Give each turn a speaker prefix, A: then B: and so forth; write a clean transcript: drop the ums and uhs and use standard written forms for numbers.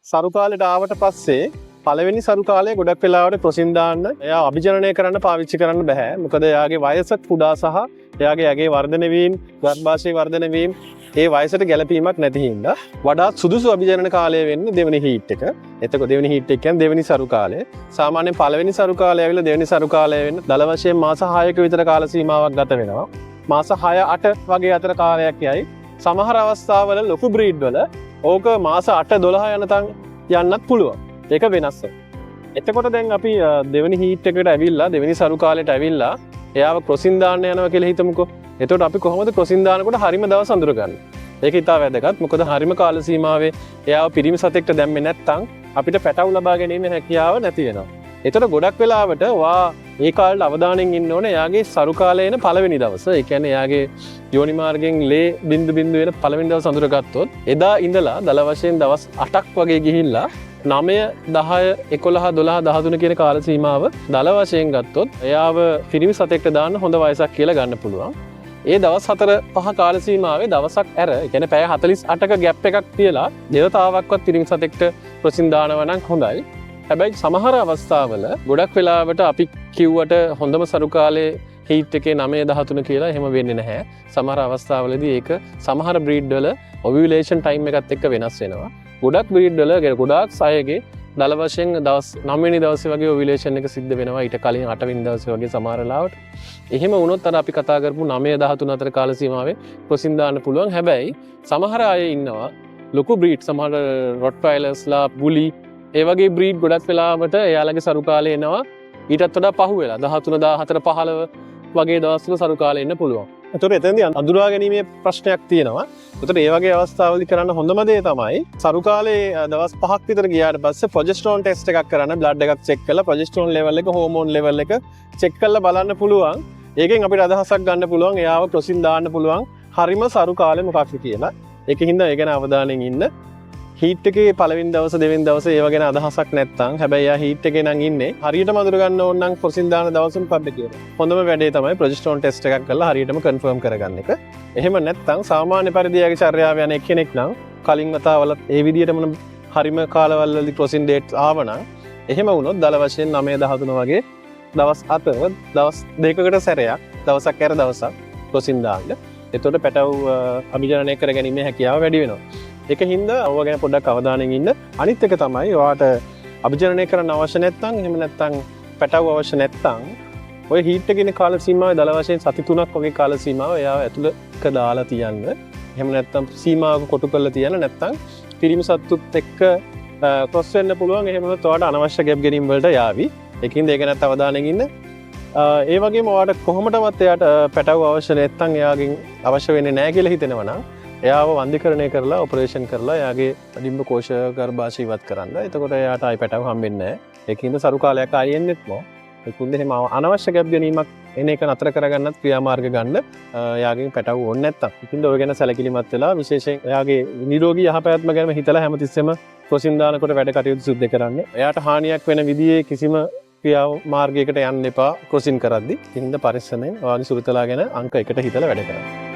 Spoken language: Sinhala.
A: සරු කාලෙට ආවට පස්සේ පළවෙනි සරු කාලේ ගොඩක් වෙලාවට ක්‍රොසින් දාන්න එයා අභිජනනය කරන්න පාවිච්චි කරන්න බෑ. මොකද එයාගේ වයස කුඩා සහ එයාගේ ඇගේ වර්ධනය වීම, ගර්භාෂයේ වර්ධනය වීම ඒ වයසට ගැලපීමක් නැති හින්දා වඩාත් සුදුසු අභිජනන කාලය වෙන්නේ දෙවෙනි හීට් එක. එතකොට දෙවෙනි හීට් එක කියන්නේ දෙවෙනි සරු කාලය. සාමාන්‍යයෙන් පළවෙනි සරු කාලය ඇවිල්ලා දෙවෙනි සරු කාලය වෙන්න දල වශයෙන් මාස 6ක විතර කාල සීමාවක් ගත වෙනවා. මාස 6-8 වගේ අතර කාලයක් යයි. සමහර අවස්ථාවල ලොකු බ්‍රීඩ් වල ඕක මාස 8-12 යනතම් යන්නත් පුළුවන්. ඒක වෙනස්. එතකොට දැන් අපි දෙවෙනි හීට් එකට ඇවිල්ලා දෙවෙනි සරු කාලෙට ඇවිල්ලා එයාව ක්‍රොසින් දාන්න යනවා කියලා හිතමුකෝ. එතකොට අපි කොහොමද ක්‍රොසින් දානකොට හරිම දවස් අඳුරගන්නේ? ඒක ඉතා වැදගත්. මොකද හරිම කාල සීමාවේ එයාව පිරිමි සතෙක්ට දැම්මේ නැත්නම් අපිට පැටවු ලබා ගැනීම හැකියාව නැති වෙනවා. එතකොට ගොඩක් වෙලාවට වා ඒ කාලේට අවධානයෙන් ඉන්න ඕනේ එයාගේ සරු කාලේ එන පළවෙනි දවස. ඒ කියන්නේ එයාගේ යෝනි මාර්ගයෙන් ලේ බින්දු වෙන පළවෙනි දවස් අඳුරගත්තොත් එදා ඉඳලා දල වශයෙන් දවස් 8ක් වගේ ගිහිල්ලා 9, 10, 11, 12, 13 කියන කාල සීමාව දල වශයෙන් ගත්තොත් එයාව පිරිමි සතෙක්ට දාන්න හොඳ වයසක් කියලා ගන්න පුළුවන්. ඒ දවස් 4-5 කාල සීමාවේ දවසක් ඇර, ඒ කියන්නේ පැය 48ක ગેප් එකක් තියලා දෙවතාවක්වත් පිරිමි සතෙක්ට ක්‍රොසින් දානවා නම් හොඳයි. හැබැයි සමහර අවස්ථාවල ගොඩක් වෙලාවට අපි කිව්වට හොඳම සරු කාලේ හීට් එකේ 9-13 කියලා එහෙම වෙන්නේ නැහැ. සමහර අවස්ථාවලදී ඒක සමහර බ්‍රීඩ් වල ඔවියුලේෂන් ටයිම් එකත් එක්ක වෙනස් වෙනවා. ගොඩක් බ්‍රීඩ් වල ගොඩාක් අයගේ දල වශයෙන් දවස් 9 වෙනි දවසේ වගේ ඔවියුලේෂන් එක සිද්ධ වෙනවා. ඊට කලින් 8 වෙනි දවසේ වගේ සමහර ලාවට. එහෙම වුණොත් අර අපි කතා කරපු 9-13 අතර කාල සීමාවේ ක්‍රොසින් දාන්න පුළුවන්. හැබැයි සමහර අය ඉන්නවා ලොකු බ්‍රීඩ්, සමහර රොට්වයිලර්ස්ලා, බුලි ඒ වගේ බ්‍රීඩ් ගොඩක් වෙලාවට එයාලගේ සරු කාලේ එනවා ඊටත් වඩා පහු වෙලා 13, 14, 15 වගේ දවස්වල සරු කාලේ එන්න පුළුවන්. ඒතකොට එතනදී අඳුරා ගැනීමේ ප්‍රශ්නයක් තියෙනවා. ඒතකොට ඒ වගේ අවස්ථාවලදී කරන්න හොඳම දේ තමයි සරු කාලේ දවස් 5ක් විතර ගියාට පස්සේ ප්‍රොජෙස්ටරෝන් ටෙස්ට් එකක් කරන්න, බ්ලඩ් එකක් චෙක් කරලා ප්‍රොජෙස්ටරෝන් ලෙවල් එක, හෝමෝන් ලෙවල් එක චෙක් කරලා බලන්න පුළුවන්. ඒකෙන් අපිට අදහසක් ගන්න පුළුවන් එයාව ක්‍රොසින් දාන්න පුළුවන් හරිම සරු කාලේ මොකක්ද කියලා. ඒකින්ද ඒ ගැන අවධානයෙන් ඉන්න. හීට් එකේ පළවෙනි දවස දෙවෙනි දවස ඒව ගැන අදහසක් නැත්නම් හැබැයි යා හීට් එකේ නම් ඉන්නේ හරියටම අඳුර ගන්න ඕන නම් ක්‍රොසින් දාන දවසම පද්ද කියලා. හොඳම වැඩේ තමයි ප්‍රොජෙස්ටරෝන් ටෙස්ට් එකක් කරලා හරියටම කන්ෆර්ම් කරගන්න එක. එහෙම නැත්නම් සාමාන්‍ය පරිදි යාගේ චර්යාව යන එක්කෙනෙක් නම් කලින් වතාවලත් ඒ විදිහටම හරිම කාලවල වලදී ක්‍රොසින් ඩේට්ස් ආවනම් එහෙම වුණොත් දල වශයෙන් 9-13 වගේ දවස් 7 දවස් දෙකකට සැරයක් දවසක් ඇර දවසක් ක්‍රොසින් දාන්න. එතකොට පැටව් අභිජනනය කර ගැනීමේ හැකියාව වැඩි වෙනවා. ඒක හින්දා ඔය ගැන පොඩ්ඩක් අවධානයෙන් ඉන්න. අනිත් එක තමයි ඔයාට අභිජනනය කරන්න අවශ්‍ය නැත්නම් එහෙම නැත්නම් පැටව අවශ්‍ය නැත්නම් ඔය හීට් එකේ ඉන්න කාල සීමාවේ දල වශයෙන් සති 3ක් වගේ කාල සීමාව එයාව ඇතුළක දාලා තියන්න. එහෙම නැත්නම් සීමාවක කොටු කරලා තියන්න. නැත්නම් පිරිමි සත්තුත් එක්ක ක්‍රොස් වෙන්න පුළුවන්. එහෙම වුණොත් ඔයාට අනවශ්‍ය ගැප් ගැනීම් වලට යාවි. ඒකින්ද ඒක නැත්නම් අවධානයෙන් ඉන්න. ඒ වගේම ඔයාට කොහොමදවත් එයාට පැටව අවශ්‍ය නැත්නම් එයාගෙන් අවශ්‍ය වෙන්නේ නැහැ කියලා හිතෙනවා නම් එයාව වන්දීකරණය කරලා ඔපරේෂන් කරලා එයාගේ ඩිම්බ කෝෂ ගර්භාෂය ඉවත් කරන්න. එතකොට එයාට ආයි පැටව හම්බෙන්නේ නැහැ. ඒකින්ද සරු කාලයක් ආයි එන්නෙත් නෝ. ඒකුන්ද එහෙම අනවශ්‍ය ගැප් ගැනීමක් එන එක නතර කරගන්නත් ක්‍රියාමාර්ග ගන්න එයාගෙන් පැටව ඕනේ නැත්තම්. ඒකින්ද ඔය ගැන සැලකිලිමත් වෙලා විශේෂයෙන් එයාගේ නිරෝගී යහපැවැත්ම ගැන හිතලා හැමතිස්සෙම ක්‍රොසින් දානකොට වැඩ කටයුතු සිදු කරන්න. එයාට හානියක් වෙන විදිහේ කිසිම ක්‍රියා මාර්ගයකට යන්න එපා ක්‍රොසින් කරද්දී. ඒකින්ද පරිස්සමෙන් ඔයාගේ සුරතලා ගැන අංක 1ට හිතලා වැඩ කරන්න.